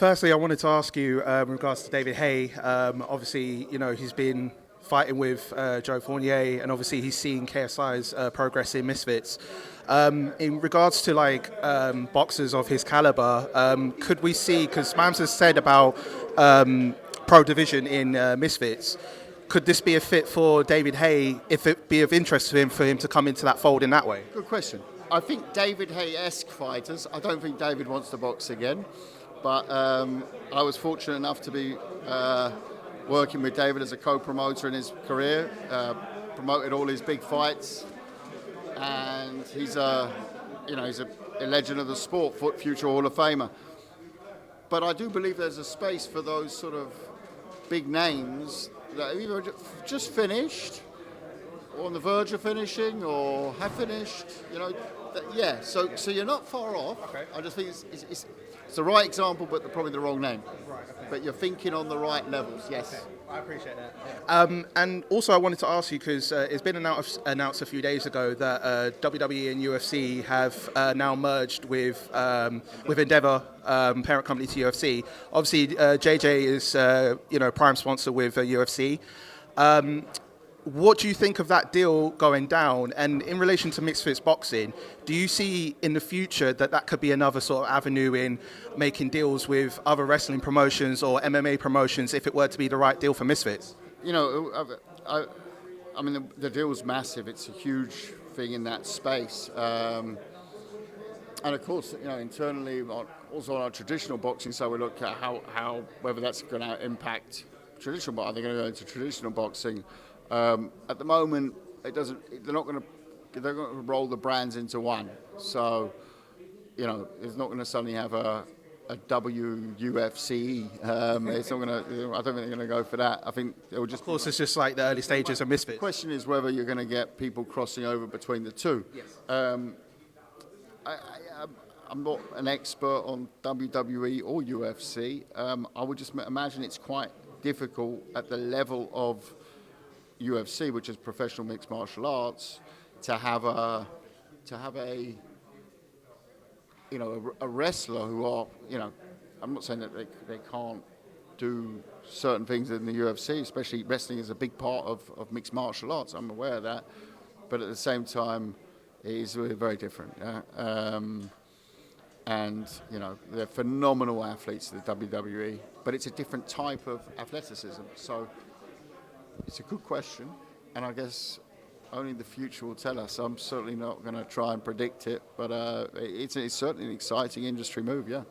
Firstly, I wanted to ask you in regards to David Haye. Obviously, he's been fighting with Joe Fournier, and obviously he's seen KSI's progress in Misfits. In regards to boxers of his caliber, could we see? Because Mams has said about pro division in Misfits. Could this be a fit for David Haye if it be of interest to him for him to come into that fold in that way? Good question. I think David Haye-esque fighters. I don't think David wants to box again. But I was fortunate enough to be working with David as a co-promoter in his career, promoted all his big fights, and he's a legend of the sport, future Hall of Famer. But I do believe there's a space for those sort of big names that either just finished, or on the verge of finishing, or have finished. So you're not far off. Okay. I just think it's the right example, but probably the wrong name. Right, okay. But you're thinking on the right levels, yes. Okay. I appreciate that. Yeah. And also I wanted to ask you, because it's been announced a few days ago that WWE and UFC have now merged with Endeavor, parent company to UFC. Obviously, JJ is prime sponsor with UFC. What do you think of that deal going down? And in relation to Misfits boxing, do you see in the future that could be another sort of avenue in making deals with other wrestling promotions or MMA promotions if it were to be the right deal for Misfits? I mean, the deal's massive. It's a huge thing in that space. And of course, internally, also on our traditional boxing, so we look at how whether that's going to impact traditional boxing. Are they going to go into traditional boxing? At the moment, it doesn't. They're not going to roll the brands into one. So, it's not going to suddenly have a WUFC. It's not going to. I don't think they're going to go for that. I think it will just. Of course, it's just like the early stages of Misfits. The question is whether you're going to get people crossing over between the two. Yes. I'm not an expert on WWE or UFC. I would just imagine it's quite difficult at the level of UFC, which is professional mixed martial arts, to have a wrestler who are, I'm not saying that they can't do certain things in the UFC, especially wrestling is a big part of mixed martial arts. I'm aware of that, but at the same time, it is really very different. And they're phenomenal athletes, the WWE, but it's a different type of athleticism. So. It's a good question, and I guess only the future will tell us. I'm certainly not going to try and predict it, but it's certainly an exciting industry move, yeah.